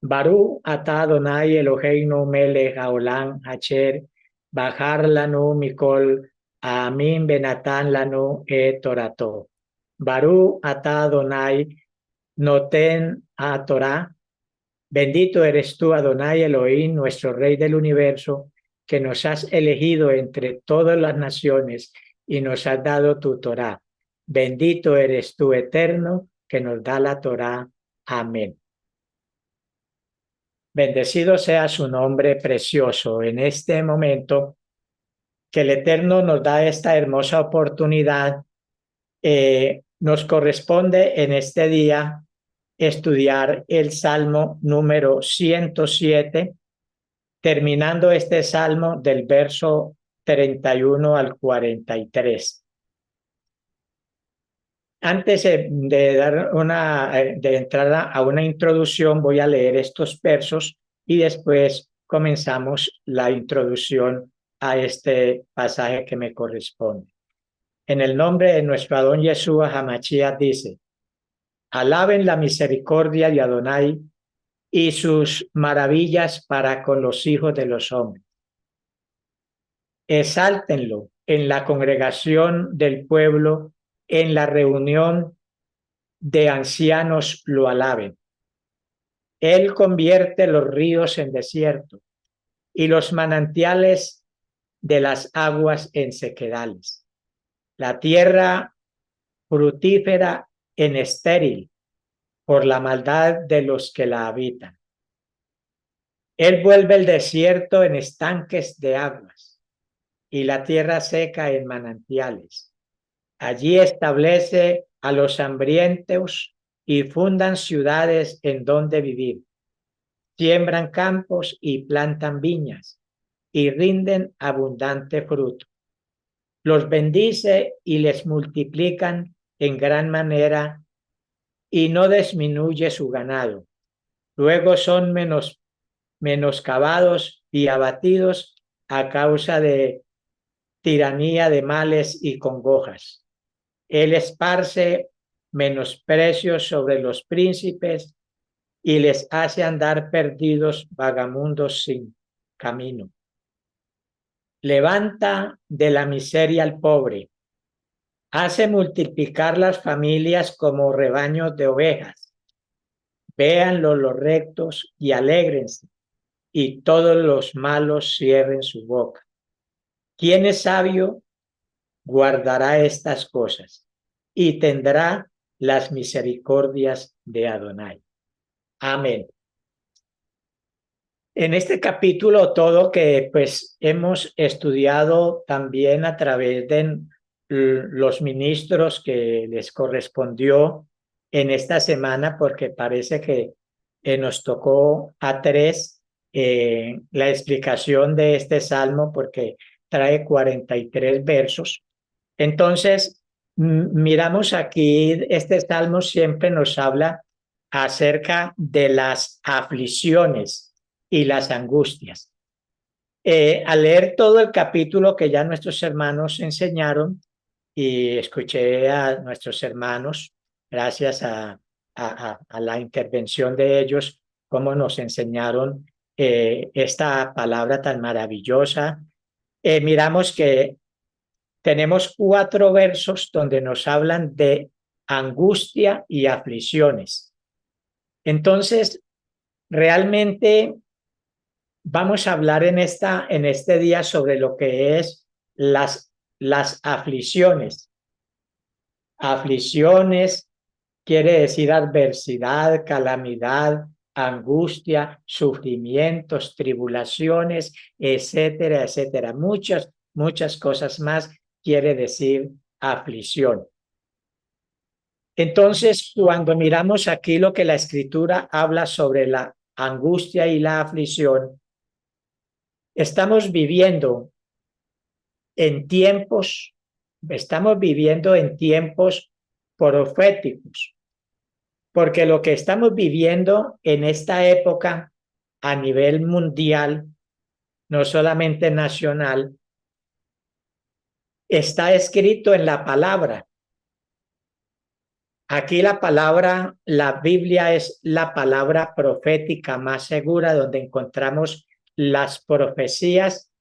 Baru ata Adonai Eloheinu melech haolam asher bahar lanu mikol amin benatan lanu torato. Baru ata Adonai noten a Torah. Bendito eres tú, Adonai Elohim, nuestro Rey del universo, que nos has elegido entre todas las naciones y nos has dado tu Torah. Bendito eres tú, Eterno, que nos da la Torah. Amén. Bendecido sea su nombre precioso en este momento que el Eterno nos da esta hermosa oportunidad. Nos corresponde en este día estudiar el Salmo número 107, terminando este Salmo del verso 31 al 43. Antes de entrar a una introducción, voy a leer estos versos y después comenzamos la introducción a este pasaje que me corresponde. En el nombre de nuestro Adón Yeshua HaMashiach dice: alaben la misericordia de Adonai y sus maravillas para con los hijos de los hombres. Exáltenlo en la congregación del pueblo, en la reunión de ancianos lo alaben. Él convierte los ríos en desierto y los manantiales de las aguas en sequedales. La tierra frutífera en estéril por la maldad de los que la habitan. Él vuelve el desierto en estanques de aguas y la tierra seca en manantiales. Allí establece a los hambrientos y fundan ciudades en donde vivir. Siembran campos y plantan viñas y rinden abundante fruto. Los bendice y les multiplican en gran manera y no disminuye su ganado. Luego son menoscabados y abatidos a causa de tiranía de males y congojas. Él esparce menosprecios sobre los príncipes y les hace andar perdidos vagamundos sin camino. Levanta de la miseria al pobre, hace multiplicar las familias como rebaños de ovejas. Véanlo los rectos y alégrense, y todos los malos cierren su boca. ¿Quién es sabio? Guardará estas cosas y tendrá las misericordias de Adonai. Amén. En este capítulo todo que pues hemos estudiado también a través de los ministros que les correspondió en esta semana, porque parece que nos tocó a tres la explicación de este salmo, porque trae 43 versos. Entonces, miramos aquí, este salmo siempre nos habla acerca de las aflicciones y las angustias. Al leer todo el capítulo que ya nuestros hermanos enseñaron, y escuché a nuestros hermanos, gracias a la intervención de ellos, cómo nos enseñaron esta palabra tan maravillosa. Miramos que tenemos 4 versos donde nos hablan de angustia y aflicciones. Entonces, realmente vamos a hablar en este día sobre lo que es las aflicciones. Aflicciones quiere decir adversidad, calamidad, angustia, sufrimientos, tribulaciones, etcétera, etcétera. Muchas cosas más quiere decir aflicción. Entonces, cuando miramos aquí lo que la Escritura habla sobre la angustia y la aflicción, estamos viviendo en tiempos, proféticos, porque lo que estamos viviendo en esta época a nivel mundial, no solamente nacional, está escrito en la palabra. Aquí la Biblia es la palabra profética más segura, donde encontramos las profecías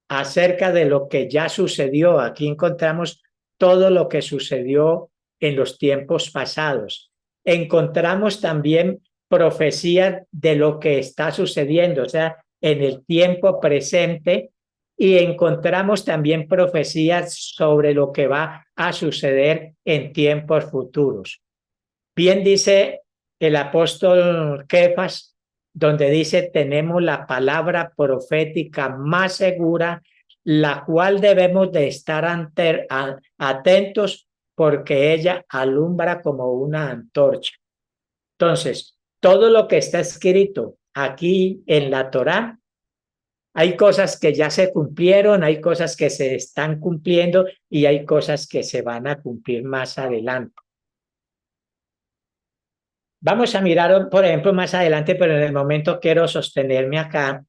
acerca de lo que ya sucedió. Aquí encontramos todo lo que sucedió en los tiempos pasados. Encontramos también profecías de lo que está sucediendo, o sea, en el tiempo presente, y encontramos también profecías sobre lo que va a suceder en tiempos futuros. Bien dice el apóstol Kefas, donde dice, tenemos la palabra profética más segura, la cual debemos de estar atentos porque ella alumbra como una antorcha. Entonces, todo lo que está escrito aquí en la Torá, hay cosas que ya se cumplieron, hay cosas que se están cumpliendo y hay cosas que se van a cumplir más adelante. Vamos a mirar, por ejemplo, más adelante, pero en el momento quiero sostenerme acá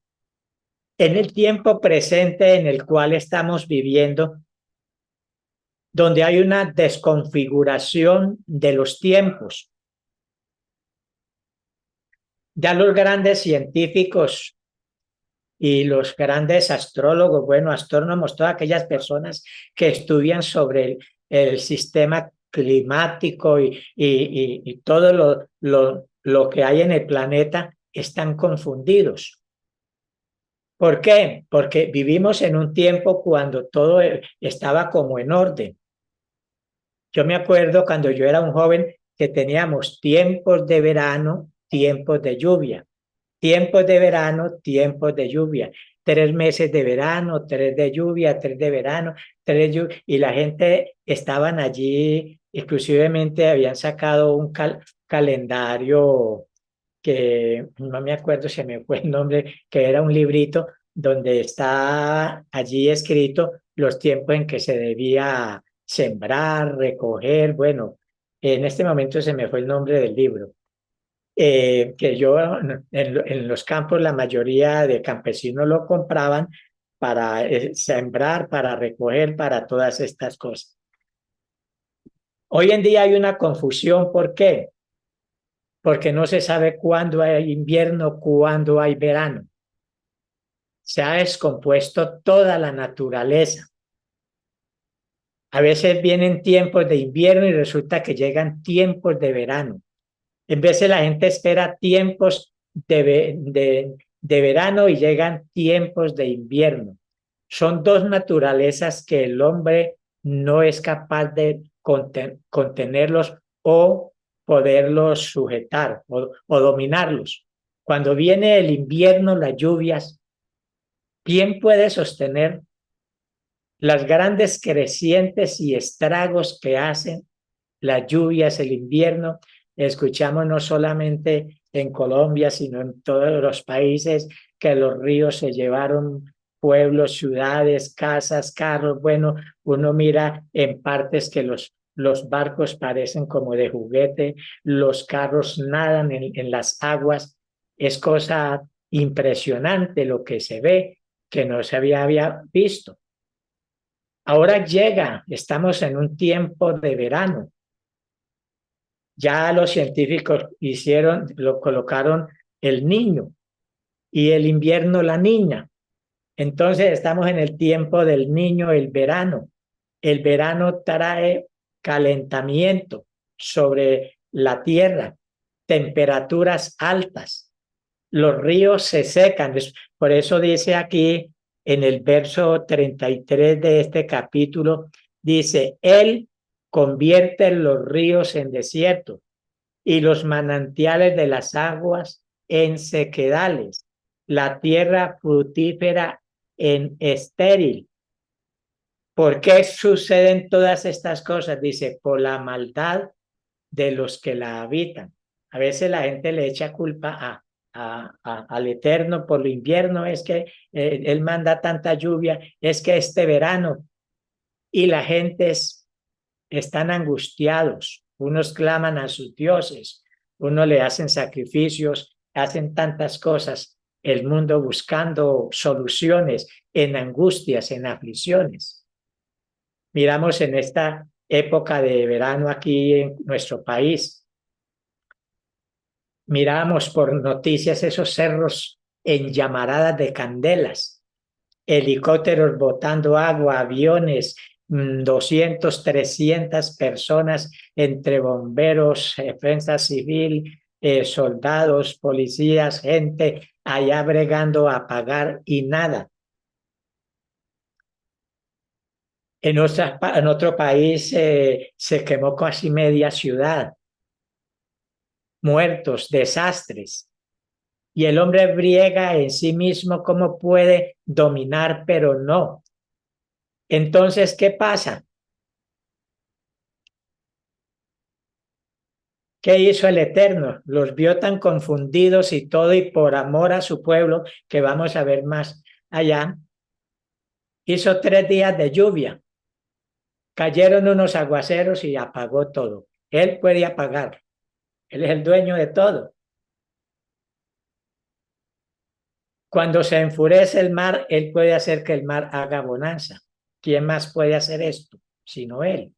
en el tiempo presente en el cual estamos viviendo, donde hay una desconfiguración de los tiempos. Ya los grandes científicos y los grandes astrólogos, bueno, astrónomos, todas aquellas personas que estudian sobre el sistema climático y todo lo que hay en el planeta, están confundidos. ¿Por qué? Porque vivimos en un tiempo cuando todo estaba como en orden. Yo me acuerdo cuando yo era un joven que teníamos tiempos de verano, tiempos de lluvia, tiempos de verano, tiempos de lluvia, 3 meses de verano, 3 de lluvia, 3 de verano, 3 de lluvia, y la gente estaban allí, exclusivamente habían sacado un calendario que no me acuerdo, se me fue el nombre, que era un librito donde está allí escrito los tiempos en que se debía sembrar, recoger, bueno, en este momento se me fue el nombre del libro. Que yo en los campos la mayoría de campesinos lo compraban para sembrar, para recoger, para todas estas cosas. Hoy en día hay una confusión, ¿por qué? Porque no se sabe cuándo hay invierno, cuándo hay verano. Se ha descompuesto toda la naturaleza. A veces vienen tiempos de invierno y resulta que llegan tiempos de verano. En vez de la gente espera tiempos de verano y llegan tiempos de invierno. Son dos naturalezas que el hombre no es capaz de contenerlos o poderlos sujetar o dominarlos. Cuando viene el invierno, las lluvias, ¿quién puede sostener las grandes crecientes y estragos que hacen las lluvias, el invierno? Escuchamos no solamente en Colombia, sino en todos los países que los ríos se llevaron pueblos, ciudades, casas, carros. Bueno, uno mira en partes que los barcos parecen como de juguete, los carros nadan en las aguas. Es cosa impresionante lo que se ve, que no se había visto. Ahora llega, estamos en un tiempo de verano. Ya los científicos colocaron el niño y el invierno la niña. Entonces estamos en el tiempo del niño, el verano. El verano trae calentamiento sobre la tierra, temperaturas altas. Los ríos se secan. Por eso dice aquí en el verso 33 de este capítulo, dice, Él convierte los ríos en desierto y los manantiales de las aguas en sequedales, la tierra fructífera en estéril. ¿Por qué suceden todas estas cosas? Dice, por la maldad de los que la habitan. A veces la gente le echa culpa al Eterno por lo invierno, es que Él manda tanta lluvia, es que este verano, y la gente están angustiados, unos claman a sus dioses, unos le hacen sacrificios, hacen tantas cosas, el mundo buscando soluciones en angustias, en aflicciones. Miramos época de verano aquí en nuestro país. Mirábamos por noticias esos cerros en llamaradas de candelas, helicópteros botando agua, aviones, 200, 300 personas entre bomberos, defensa civil, soldados, policías, gente allá bregando a apagar y nada. En otro país se quemó casi media ciudad, muertos, desastres. Y el hombre briega en sí mismo cómo puede dominar, pero no. Entonces, ¿qué pasa? ¿Qué hizo el Eterno? Los vio tan confundidos y todo, y por amor a su pueblo, que vamos a ver más allá, hizo 3 días de lluvia. Cayeron unos aguaceros y apagó todo. Él puede apagar. Él es el dueño de todo. Cuando se enfurece el mar, él puede hacer que el mar haga bonanza. ¿Quién más puede hacer esto sino él?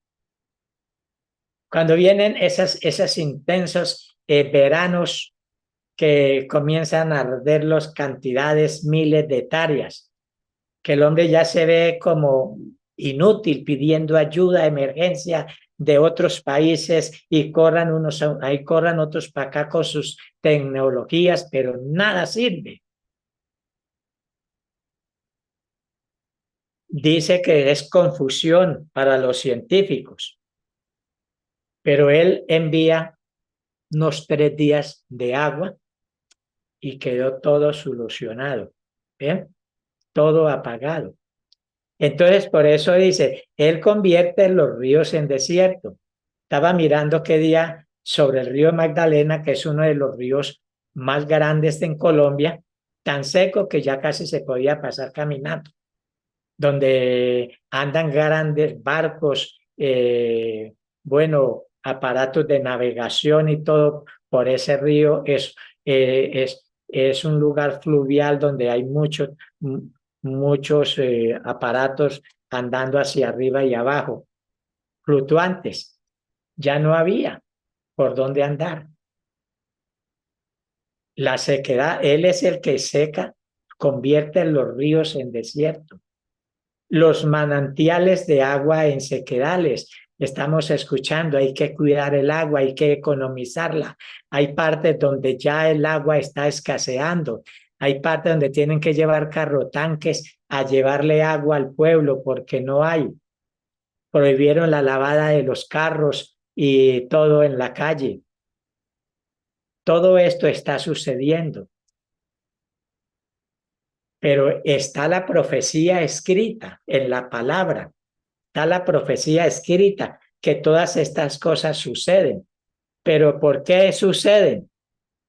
Cuando vienen esas intensos veranos que comienzan a arder las cantidades, miles de hectáreas, que el hombre ya se ve como inútil pidiendo ayuda, emergencia de otros países y corran unos, ahí corran otros para acá con sus tecnologías, pero nada sirve. Dice que es confusión para los científicos, pero él envía unos 3 días de agua y quedó todo solucionado, ¿eh? Todo apagado. Entonces, por eso dice, él convierte los ríos en desierto. Estaba mirando qué día sobre el río Magdalena, que es uno de los ríos más grandes en Colombia, tan seco que ya casi se podía pasar caminando, donde andan grandes barcos, bueno, aparatos de navegación y todo por ese río. Es un lugar fluvial donde hay muchos aparatos andando hacia arriba y abajo, fluctuantes. Ya no había por dónde andar. La sequedad, él es el que seca, convierte los ríos en desierto, los manantiales de agua en sequedales. Estamos escuchando, hay que cuidar el agua, hay que economizarla. Hay partes donde ya el agua está escaseando. Hay partes donde tienen que llevar carrotanques a llevarle agua al pueblo porque no hay. Prohibieron la lavada de los carros y todo en la calle. Todo esto está sucediendo, pero está la profecía escrita en la palabra. Está la profecía escrita que todas estas cosas suceden. ¿Pero por qué suceden?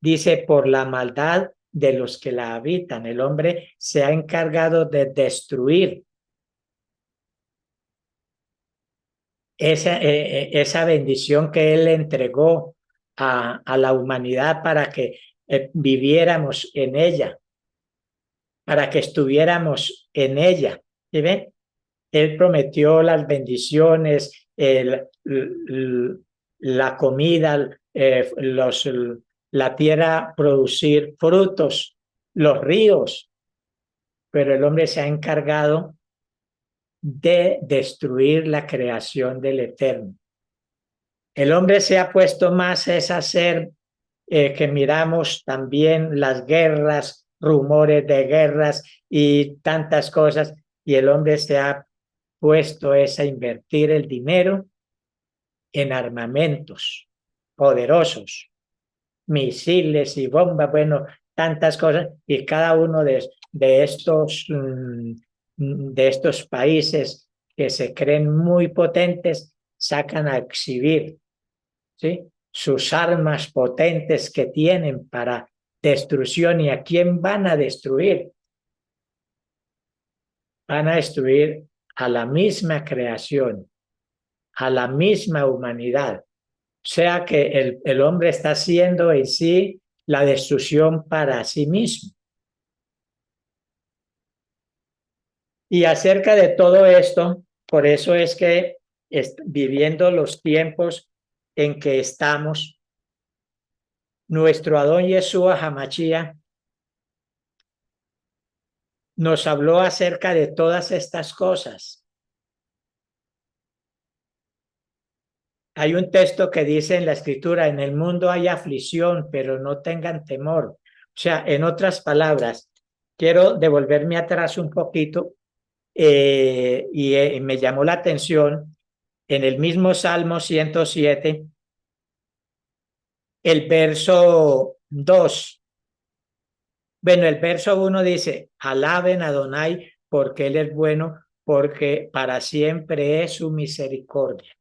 Dice, por la maldad de los que la habitan. El hombre se ha encargado de destruir esa bendición que él entregó a la humanidad para que viviéramos en ella, para que estuviéramos en ella. ¿Sí ven? Él prometió las bendiciones, la comida, la tierra producir frutos, los ríos, pero el hombre se ha encargado de destruir la creación del Eterno. El hombre se ha puesto más es hacer que miramos también las guerras, rumores de guerras y tantas cosas, y el hombre se ha puesto es a invertir el dinero en armamentos poderosos, misiles y bombas, bueno, tantas cosas, y cada uno de estos países que se creen muy potentes sacan a exhibir, ¿sí?, sus armas potentes que tienen para destrucción. ¿Y a quién van a destruir? Van a destruir a la misma creación, a la misma humanidad. O sea que el hombre está haciendo en sí la destrucción para sí mismo. Y acerca de todo esto, por eso es que viviendo los tiempos en que estamos, nuestro Adón Yeshua Hamashia nos habló acerca de todas estas cosas. Hay un texto que dice en la Escritura, en el mundo hay aflicción, pero no tengan temor. O sea, en otras palabras, quiero devolverme atrás un poquito y me llamó la atención en el mismo Salmo 107, el verso 2. Bueno, el verso 1 dice, alaben a Adonai porque Él es bueno, porque para siempre es su misericordia.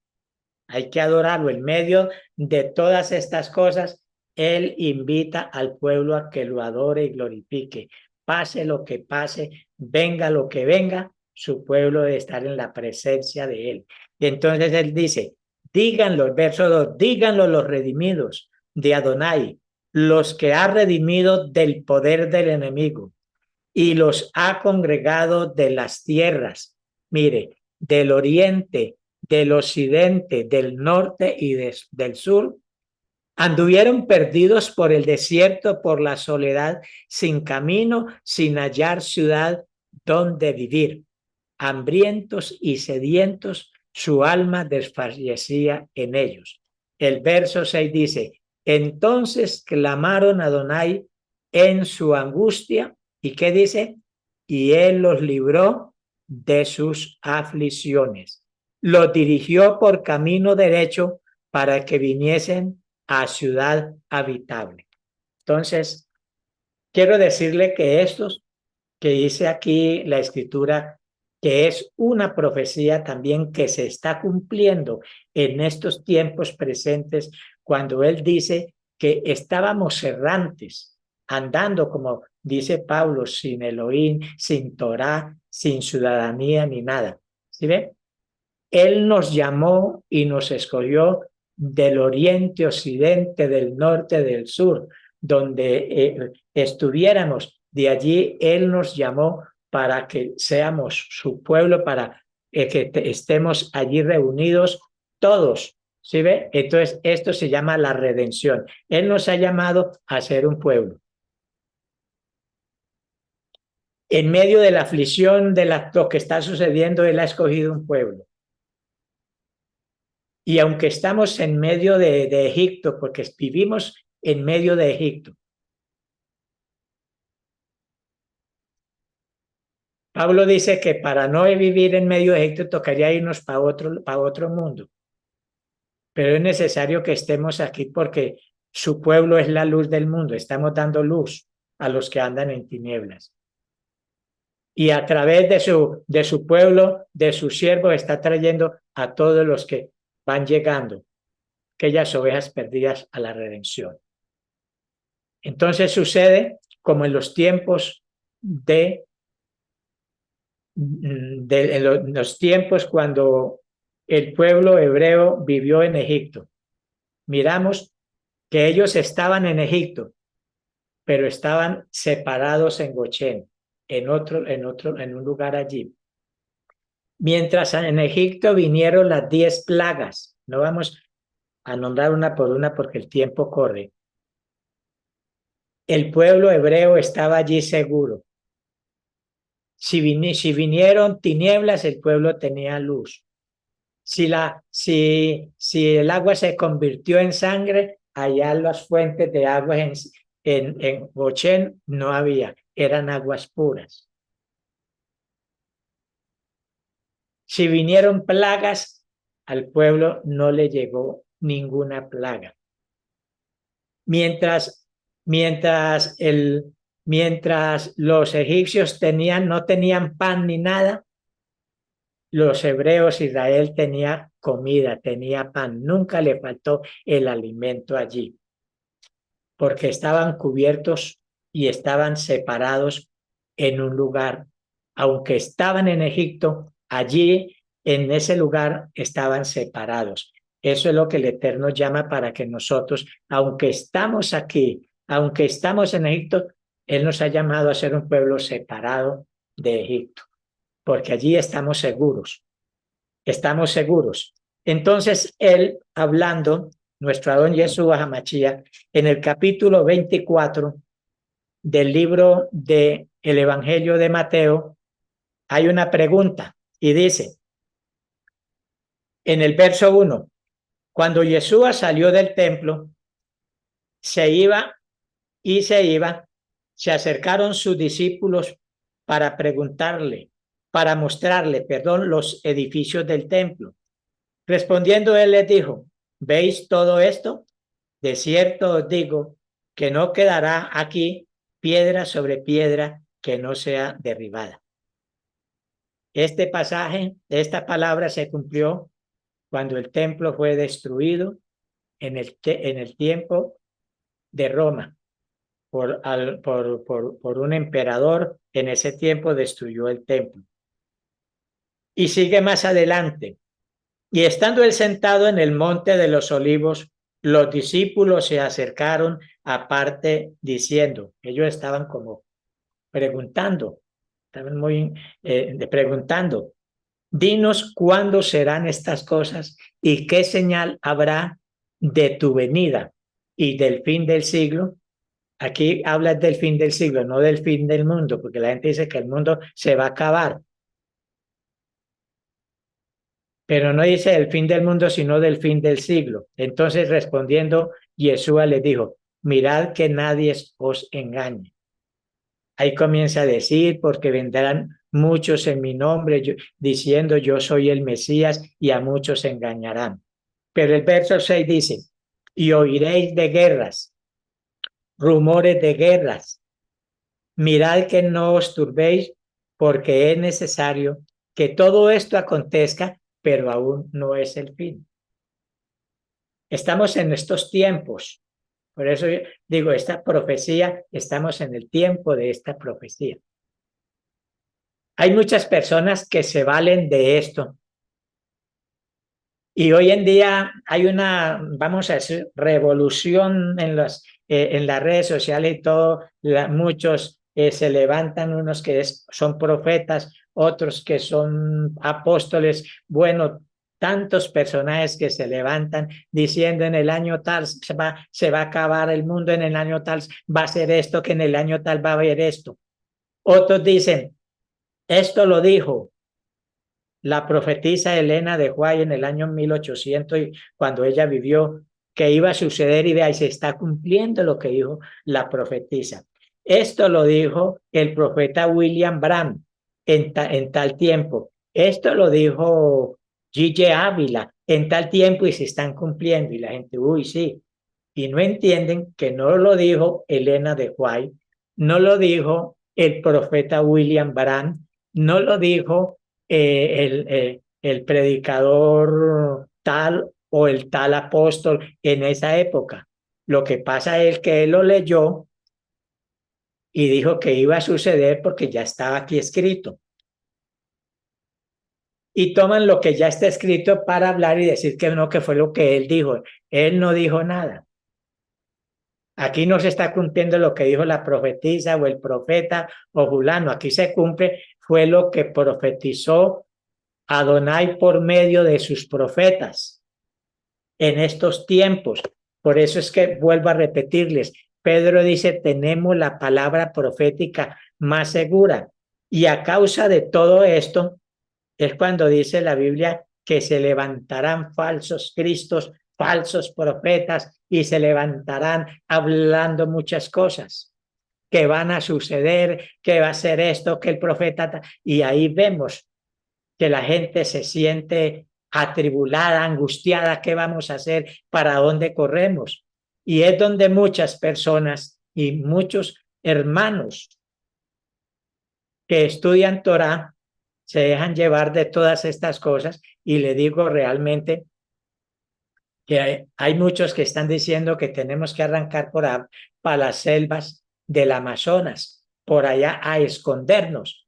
Hay que adorarlo. En medio de todas estas cosas, Él invita al pueblo a que lo adore y glorifique. Pase lo que pase, venga lo que venga, su pueblo debe estar en la presencia de Él. Y entonces Él dice, díganlo, verso 2, díganlo los redimidos de Adonai, los que ha redimido del poder del enemigo y los ha congregado de las tierras, mire, del oriente, del occidente, del norte y del sur, anduvieron perdidos por el desierto, por la soledad, sin camino, sin hallar ciudad donde vivir. Hambrientos y sedientos, su alma desfallecía en ellos. El verso 6 dice, entonces clamaron a Adonai en su angustia. ¿Y qué dice? Y él los libró de sus aflicciones. Los dirigió por camino derecho para que viniesen a ciudad habitable. Entonces, quiero decirle que estos que dice aquí la escritura, que es una profecía también que se está cumpliendo en estos tiempos presentes, cuando él dice que estábamos errantes, andando, como dice Pablo, sin Elohim, sin Torá, sin ciudadanía ni nada. ¿Sí ve? Él nos llamó y nos escogió del oriente, occidente, del norte, del sur, donde estuviéramos. De allí Él nos llamó para que seamos su pueblo, para que estemos allí reunidos todos. ¿Sí ve? Entonces, esto se llama la redención. Él nos ha llamado a ser un pueblo. En medio de la aflicción de lo que está sucediendo, Él ha escogido un pueblo. Y aunque estamos en medio de Egipto, porque vivimos en medio de Egipto, Pablo dice que para no vivir en medio de Egipto tocaría irnos para otro mundo. Pero es necesario que estemos aquí porque su pueblo es la luz del mundo. Estamos dando luz a los que andan en tinieblas. Y a través de su pueblo, de sus siervos, está trayendo a todos los que van llegando, aquellas ovejas perdidas a la redención. Entonces sucede como en los tiempos en los tiempos cuando el pueblo hebreo vivió en Egipto. Miramos que ellos estaban en Egipto, pero estaban separados en Goshen, en un lugar allí. Mientras en Egipto vinieron las 10 plagas. No vamos a nombrar una por una porque el tiempo corre. El pueblo hebreo estaba allí seguro. Si vinieron tinieblas, el pueblo tenía luz. Si el agua se convirtió en sangre, allá las fuentes de agua en Goshen no había, eran aguas puras. Si vinieron plagas, al pueblo no le llegó ninguna plaga. Mientras los egipcios no tenían pan ni nada, los hebreos, Israel tenía comida, tenía pan, nunca le faltó el alimento allí, porque estaban cubiertos y estaban separados en un lugar. Aunque estaban en Egipto, allí en ese lugar estaban separados. Eso es lo que el Eterno llama para que nosotros, aunque estamos aquí, aunque estamos en Egipto, Él nos ha llamado a ser un pueblo separado de Egipto, porque allí estamos seguros. estamos seguros. Entonces él hablando, nuestro Adón Yeshua HaMashiach, en el capítulo 24 del libro de el Evangelio de Mateo, hay una pregunta y dice, en el verso 1, cuando Yeshua salió del templo, se iba y se iba, se acercaron sus discípulos para preguntarle, para mostrarle, perdón, los edificios del templo. Respondiendo él les dijo, ¿veis todo esto? De cierto os digo que no quedará aquí piedra sobre piedra que no sea derribada. Este pasaje, esta palabra se cumplió cuando el templo fue destruido en el tiempo de Roma por un emperador. En ese tiempo destruyó el templo. Y sigue más adelante. Y estando él sentado en el monte de los olivos, los discípulos se acercaron aparte diciendo, ellos estaban como preguntando, estaban muy preguntando, dinos cuándo serán estas cosas y qué señal habrá de tu venida y del fin del siglo. Aquí hablas del fin del siglo, no del fin del mundo, porque la gente dice que el mundo se va a acabar, pero no dice el fin del mundo, sino del fin del siglo. Entonces respondiendo, Yeshua les dijo, mirad que nadie os engañe. Ahí comienza a decir, porque vendrán muchos en mi nombre, diciendo yo soy el Mesías, y a muchos engañarán. Pero el verso 6 dice, y oiréis de guerras, rumores de guerras. Mirad que no os turbéis, porque es necesario que todo esto acontezca, pero aún no es el fin. Estamos en estos tiempos. Por eso digo, esta profecía, estamos en el tiempo de esta profecía. Hay muchas personas que se valen de esto. Y hoy en día hay una, vamos a decir, revolución en las redes sociales y todo. Muchos se levantan, unos que son profetas, otros que son apóstoles. Bueno, tantos personajes que se levantan diciendo en el año tal se va a acabar el mundo, en el año tal va a ser esto, que en el año tal va a haber esto. Otros dicen, esto lo dijo la profetisa Elena de White en el año 1800, cuando ella vivió, que iba a suceder y vea, y se está cumpliendo lo que dijo la profetisa. Esto lo dijo el profeta William Branham en tal tiempo. Esto lo dijo G.J. Ávila en tal tiempo y se están cumpliendo. Y la gente, uy, sí. Y no entienden que no lo dijo Elena de White, no lo dijo el profeta William Branham, no lo dijo el predicador tal o el tal apóstol en esa época. Lo que pasa es que él lo leyó y dijo que iba a suceder porque ya estaba aquí escrito. Y toman lo que ya está escrito para hablar y decir que no, que fue lo que él dijo. Él no dijo nada. Aquí no se está cumpliendo lo que dijo la profetisa o el profeta o fulano. Aquí se cumple, fue lo que profetizó Adonai por medio de sus profetas en estos tiempos. Por eso es que vuelvo a repetirles, Pedro dice, tenemos la palabra profética más segura. Y a causa de todo esto, es cuando dice la Biblia que se levantarán falsos cristos, falsos profetas, y se levantarán hablando muchas cosas que van a suceder, que va a ser esto, que el profeta... Y ahí vemos que la gente se siente atribulada, angustiada, ¿qué vamos a hacer? ¿Para dónde corremos? Y es donde muchas personas y muchos hermanos que estudian Torah se dejan llevar de todas estas cosas, y le digo realmente que hay muchos que están diciendo que tenemos que arrancar para las selvas del Amazonas, por allá a escondernos,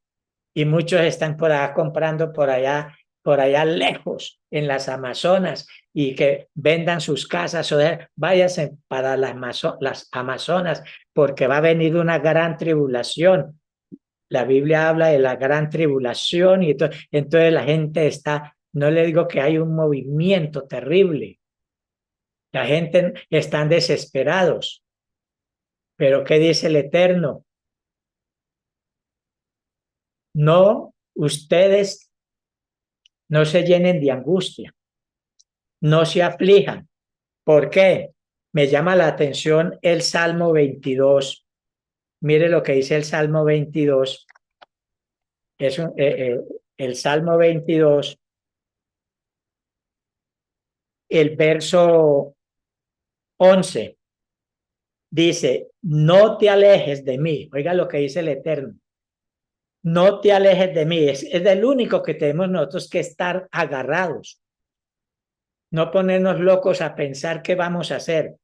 y muchos están por allá comprando por allá lejos en las Amazonas, y que vendan sus casas o váyanse para las Amazonas porque va a venir una gran tribulación. La Biblia habla de la gran tribulación y entonces la gente está No le digo que hay un movimiento terrible. La gente están desesperados. Pero ¿qué dice el Eterno? No, ustedes no se llenen de angustia, no se aflijan. ¿Por qué? Me llama la atención el Salmo 22. Mire lo que dice el Salmo 22. Es el Salmo 22, el verso 11. Dice, no te alejes de mí. Oiga lo que dice el Eterno. No te alejes de mí. Es del único que tenemos nosotros que estar agarrados. No ponernos locos a pensar qué vamos a hacer.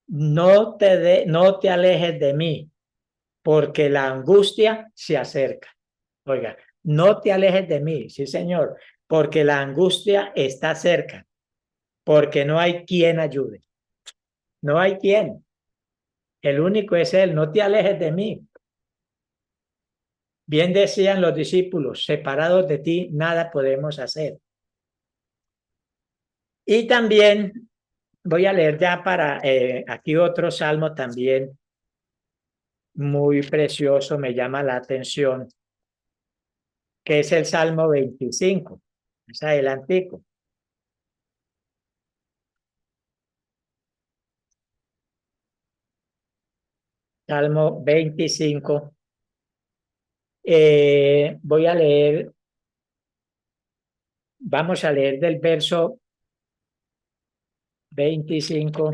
No te alejes de mí, porque la angustia se acerca. Oiga, no te alejes de mí, sí señor, porque la angustia está cerca, porque no hay quien ayude. No hay quien. El único es Él, no te alejes de mí. Bien decían los discípulos, separados de ti, nada podemos hacer. Y también voy a leer ya para aquí otro salmo también muy precioso, me llama la atención, que es el Salmo 25. Es adelantico. Salmo 25. Voy a leer, vamos a leer del verso 25.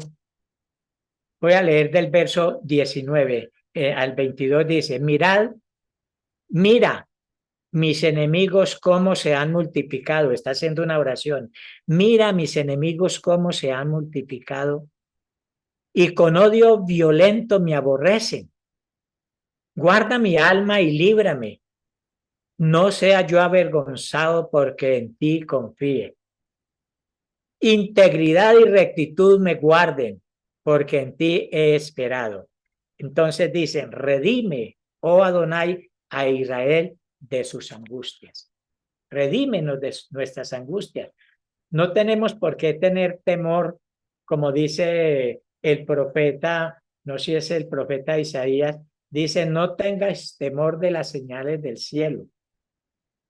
Voy a leer del verso 19 al 22. Dice, mira, mis enemigos cómo se han multiplicado. Está haciendo una oración. Mira, mis enemigos cómo se han multiplicado y con odio violento me aborrecen. Guarda mi alma y líbrame. No sea yo avergonzado porque en ti confíe. Integridad y rectitud me guarden, porque en ti he esperado. Entonces dicen, redime, oh Adonai, a Israel de sus angustias. Redímenos de nuestras angustias. No tenemos por qué tener temor, como dice el profeta, no sé si es el profeta Isaías, dice, no tengas temor de las señales del cielo,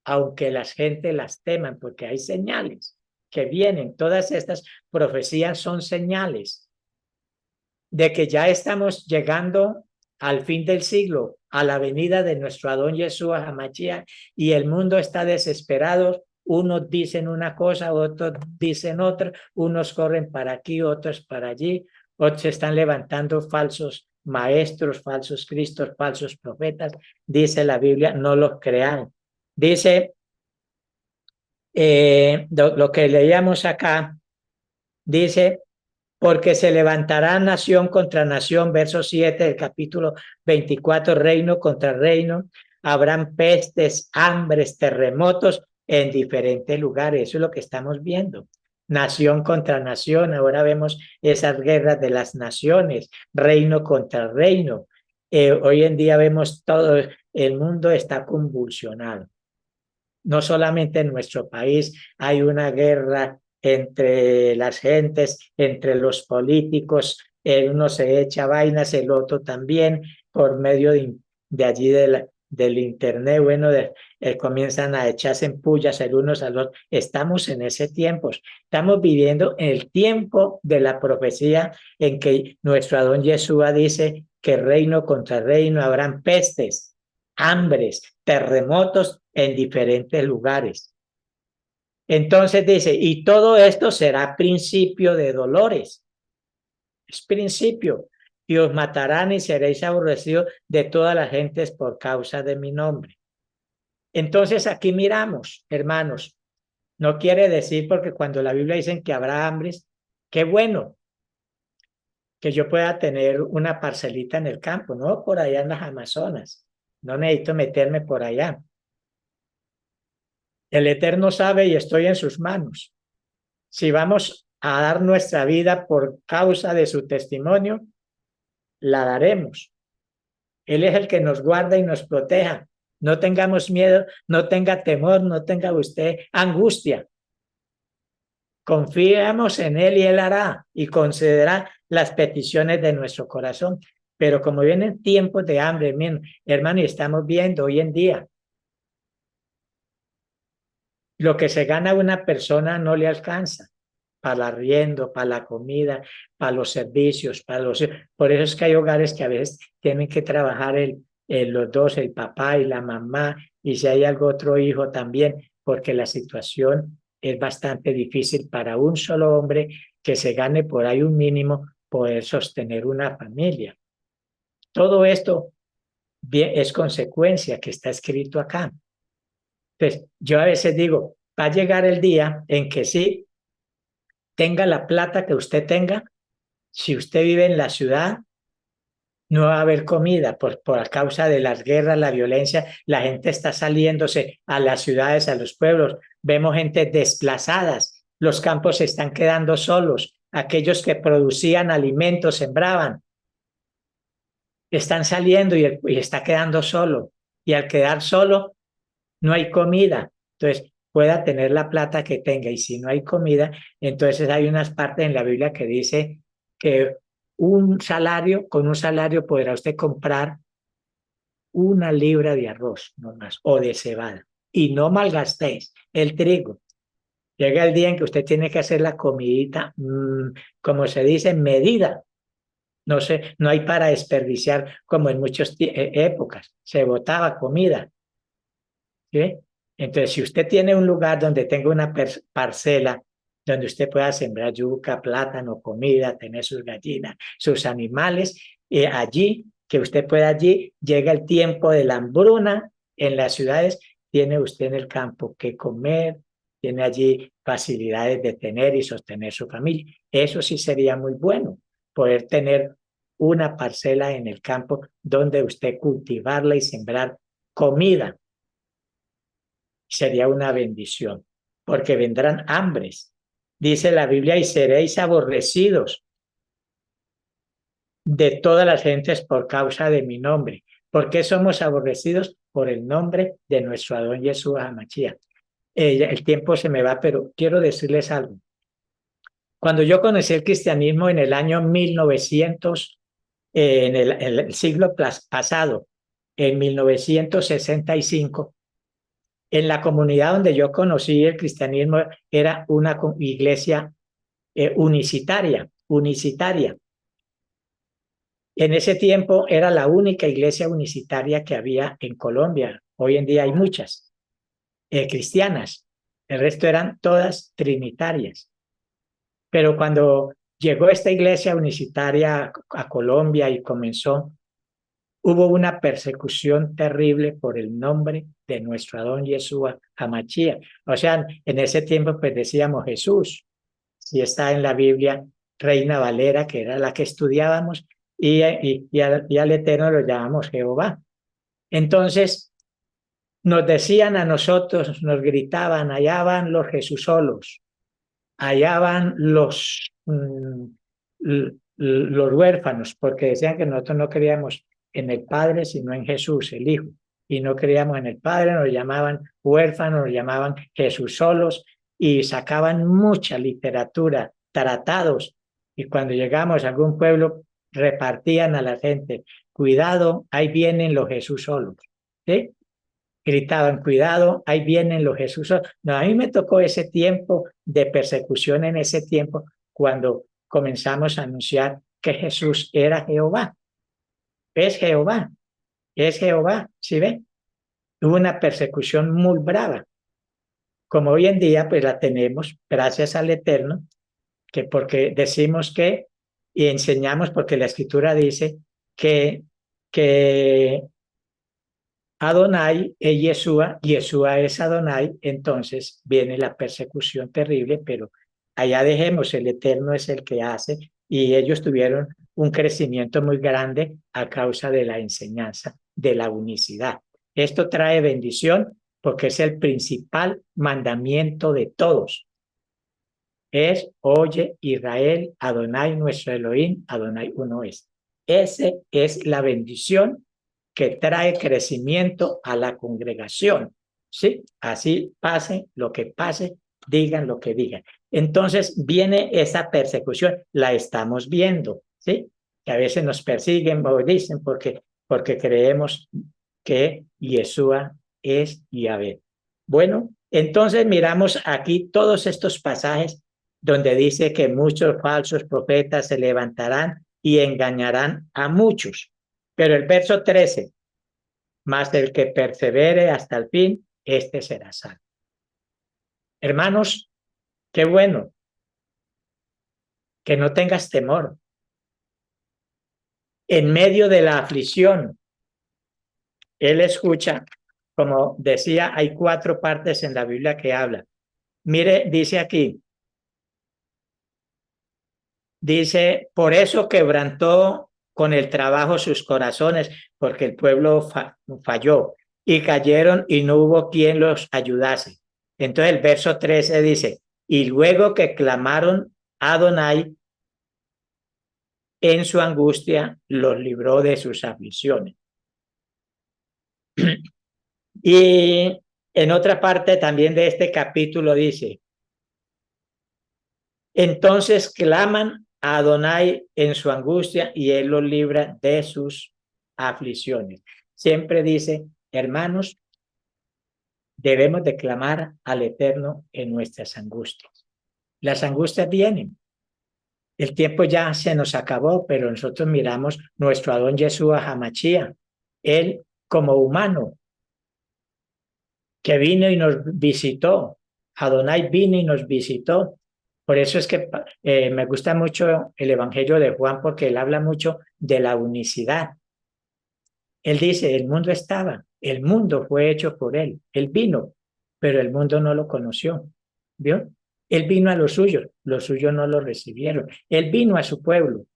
aunque las gente las teman, porque hay señales que vienen. Todas estas profecías son señales de que ya estamos llegando al fin del siglo, a la venida de nuestro Adón Yeshua HaMashiach, y el mundo está desesperado. Unos dicen una cosa, otros dicen otra, unos corren para aquí, otros para allí, otros están levantando falsos maestros, falsos cristos, falsos profetas. Dice la Biblia, no los crean. Dice lo que leíamos acá, dice, porque se levantará nación contra nación, verso 7 del capítulo 24, reino contra reino, habrán pestes, hambres, terremotos en diferentes lugares. Eso es lo que estamos viendo. Nación contra nación, ahora vemos esas guerras de las naciones, reino contra reino. Hoy en día vemos todo, el mundo está convulsionado. No solamente en nuestro país hay una guerra entre las gentes, entre los políticos, el uno se echa vainas, el otro también, por medio de allí del internet, bueno, comienzan a echarse en pullas el unos al otro. Estamos en ese tiempo, estamos viviendo en el tiempo de la profecía en que nuestro Adón Yeshua dice que reino contra reino habrán pestes, hambres, terremotos en diferentes lugares. Entonces dice, y todo esto será principio de dolores. Es principio. Y os matarán y seréis aborrecidos de todas las gentes por causa de mi nombre. Entonces aquí miramos, hermanos, no quiere decir porque cuando la Biblia dice que habrá hambres, qué bueno que yo pueda tener una parcelita en el campo, no por allá en las Amazonas. No necesito meterme por allá. El Eterno sabe y estoy en sus manos. Si vamos a dar nuestra vida por causa de su testimonio, la daremos. Él es el que nos guarda y nos proteja. No tengamos miedo, no tenga temor, no tenga usted angustia. Confiamos en Él y Él hará y concederá las peticiones de nuestro corazón. Pero como vienen tiempos de hambre, hermano, y estamos viendo hoy en día, lo que se gana una persona no le alcanza para el arriendo, para la comida, para los servicios, para los... Por eso es que hay hogares que a veces tienen que trabajar los dos, el papá y la mamá, y si hay algún otro hijo también, porque la situación es bastante difícil para un solo hombre que se gane por ahí un mínimo poder sostener una familia. Todo esto es consecuencia que está escrito acá. Entonces, yo a veces digo, va a llegar el día en que sí, tenga la plata que usted tenga, si usted vive en la ciudad, no va a haber comida por causa de las guerras, la violencia, la gente está saliéndose a las ciudades, a los pueblos, vemos gente desplazadas, los campos se están quedando solos, aquellos que producían alimentos, sembraban, están saliendo y está quedando solo, y al quedar solo, no hay comida. Entonces, pueda tener la plata que tenga y si no hay comida, entonces hay unas partes en la Biblia que dice que con un salario podrá usted comprar 1 libra de arroz, no más, o de cebada. Y no malgastéis el trigo. Llega el día en que usted tiene que hacer la comidita, como se dice, medida. No sé, no hay para desperdiciar como en muchas épocas. Se botaba comida. ¿Sí? Entonces, si usted tiene un lugar donde tenga una parcela, donde usted pueda sembrar yuca, plátano, comida, tener sus gallinas, sus animales, allí, que usted pueda allí, llega el tiempo de la hambruna en las ciudades, tiene usted en el campo que comer, tiene allí facilidades de tener y sostener su familia. Eso sí sería muy bueno, poder tener una parcela en el campo donde usted cultivarla y sembrar comida sería una bendición, porque vendrán hambres. Dice la Biblia, y seréis aborrecidos de todas las gentes por causa de mi nombre. ¿Por qué somos aborrecidos? Por el nombre de nuestro Adón Jesús Hamachía. El tiempo se me va, pero quiero decirles algo. Cuando yo conocí el cristianismo en el año 1900, en el siglo pasado, en 1965, en la comunidad donde yo conocí el cristianismo era una iglesia unicitaria. En ese tiempo era la única iglesia unicitaria que había en Colombia. Hoy en día hay muchas cristianas. El resto eran todas trinitarias. Pero cuando llegó esta iglesia unicitaria a Colombia y comenzó, hubo una persecución terrible por el nombre de nuestro Adón Yeshua Hamachía. O sea, en ese tiempo pues decíamos Jesús, si está en la Biblia, Reina Valera, que era la que estudiábamos, y al Eterno lo llamamos Jehová. Entonces, nos decían a nosotros, nos gritaban, allá van los Jesús solos, allá van los huérfanos, porque decían que nosotros no creíamos en el Padre, sino en Jesús, el Hijo. Y no creíamos en el Padre, nos llamaban huérfanos, nos llamaban Jesús solos, y sacaban mucha literatura, tratados. Y cuando llegamos a algún pueblo, repartían a la gente, cuidado, ahí vienen los Jesús solos. ¿Sí? Gritaban, cuidado, ahí vienen los Jesús. No, a mí me tocó ese tiempo de persecución en ese tiempo cuando comenzamos a anunciar que Jesús era Jehová. Es Jehová, es Jehová, ¿sí ven? Hubo una persecución muy brava, como hoy en día pues la tenemos gracias al Eterno, que porque decimos que y enseñamos porque la Escritura dice que Adonai es Yeshua, Yeshua es Adonai, entonces viene la persecución terrible, pero allá dejemos, el Eterno es el que hace, y ellos tuvieron un crecimiento muy grande a causa de la enseñanza de la unicidad. Esto trae bendición porque es el principal mandamiento de todos. Es, oye Israel, Adonai nuestro Elohim, Adonai uno es. Esa es la bendición que trae crecimiento a la congregación. ¿Sí? Así pase lo que pase, digan lo que digan. Entonces viene esa persecución, la estamos viendo, ¿sí? Que a veces nos persiguen o dicen porque creemos que Yeshua es Yahvé. Bueno, entonces miramos aquí todos estos pasajes donde dice que muchos falsos profetas se levantarán y engañarán a muchos. Pero el verso 13, más el que persevere hasta el fin, este será salvo. Hermanos, qué bueno que no tengas temor. En medio de la aflicción, Él escucha, como decía, hay 4 partes en la Biblia que habla. Mire, dice aquí, dice, por eso quebrantó con el trabajo sus corazones, porque el pueblo falló y cayeron y no hubo quien los ayudase. Entonces el verso 13 dice, y luego que clamaron a Adonai en su angustia, los libró de sus aflicciones. Y en otra parte también de este capítulo dice, entonces claman a Adonai en su angustia y él los libra de sus aflicciones. Siempre dice, hermanos, debemos de clamar al Eterno en nuestras angustias. Las angustias vienen. El tiempo ya se nos acabó, pero nosotros miramos nuestro Adón Yeshua Hamachía, él como humano, que vino y nos visitó. Adonai vino y nos visitó. Por eso es que me gusta mucho el Evangelio de Juan, porque él habla mucho de la unicidad. Él dice, el mundo estaba, el mundo fue hecho por él. Él vino, pero el mundo no lo conoció. ¿Vio? Él vino a los suyos no lo recibieron. Él vino a su pueblo.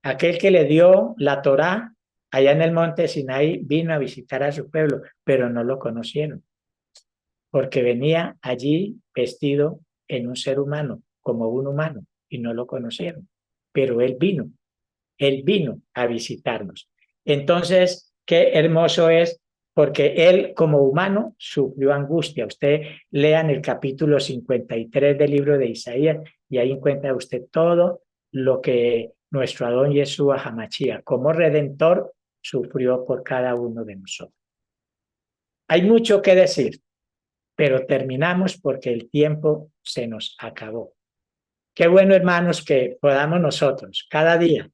Aquel que le dio la Torá allá en el monte Sinaí vino a visitar a su pueblo, pero no lo conocieron, porque venía allí vestido en un ser humano, como un humano, y no lo conocieron. Pero él vino a visitarnos. Entonces, qué hermoso es, porque él como humano sufrió angustia. Usted lea en el capítulo 53 del libro de Isaías y ahí encuentra usted todo lo que nuestro Adón Yeshua Hamachía, como redentor, sufrió por cada uno de nosotros. Hay mucho que decir, pero terminamos porque el tiempo se nos acabó. Qué bueno, hermanos, que podamos nosotros cada día.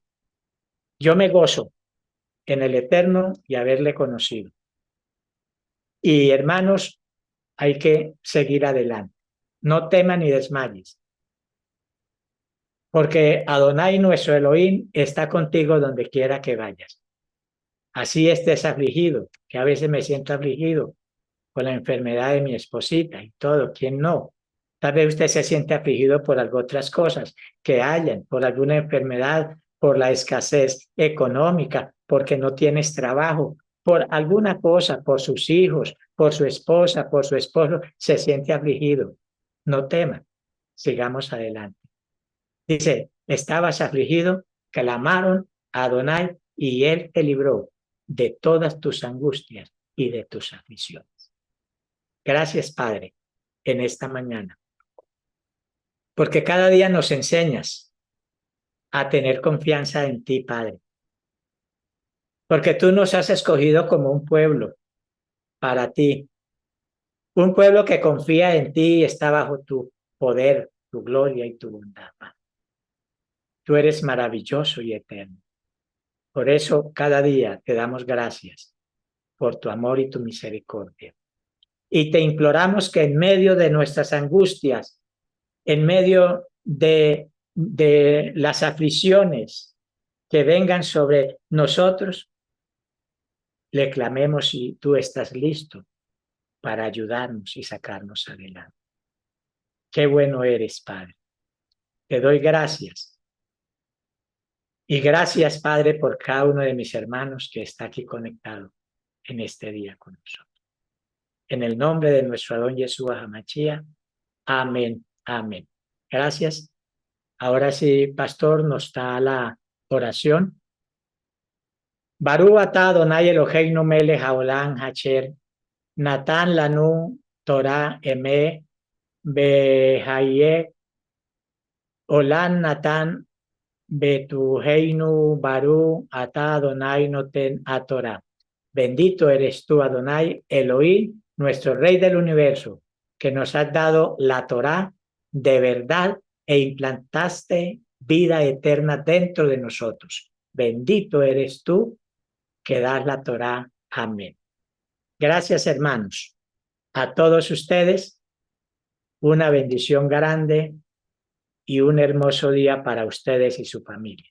Yo me gozo en el Eterno y haberle conocido. Y hermanos, hay que seguir adelante. No teman ni desmayes, porque Adonai, nuestro Elohim, está contigo donde quiera que vayas. Así estés afligido, que a veces me siento afligido con la enfermedad de mi esposita y todo, ¿quién no? Tal vez usted se siente afligido por otras cosas que hayan, por alguna enfermedad, por la escasez económica, porque no tienes trabajo, por alguna cosa, por sus hijos, por su esposa, por su esposo, se siente afligido. No tema, sigamos adelante. Dice, estabas afligido, clamaron a Adonai y él te libró de todas tus angustias y de tus aflicciones. Gracias, Padre, en esta mañana, porque cada día nos enseñas a tener confianza en ti, Padre, porque tú nos has escogido como un pueblo para ti, un pueblo que confía en ti y está bajo tu poder, tu gloria y tu bondad. Tú eres maravilloso y eterno. Por eso cada día te damos gracias por tu amor y tu misericordia. Y te imploramos que en medio de nuestras angustias, en medio de las aflicciones que vengan sobre nosotros, le clamemos si tú estás listo para ayudarnos y sacarnos adelante. Qué bueno eres, Padre. Te doy gracias. Y gracias, Padre, por cada uno de mis hermanos que está aquí conectado en este día con nosotros. En el nombre de nuestro Adón Yeshua Hamachía. Amén. Amén. Gracias. Ahora sí, pastor, nos da la oración. Baruch atah Adonai Eloheinu melech haolam asher natan lanu Torah emet Behaye, Olan Natan, Betuheinu Baru, Ata Adonai Noten Atorá. Bendito eres tú, Adonai, Elohim, nuestro Rey del universo, que nos has dado la Torá de verdad e implantaste vida eterna dentro de nosotros. Bendito eres tú que das la Torá. Amén. Gracias, hermanos. A todos ustedes, una bendición grande y un hermoso día para ustedes y su familia.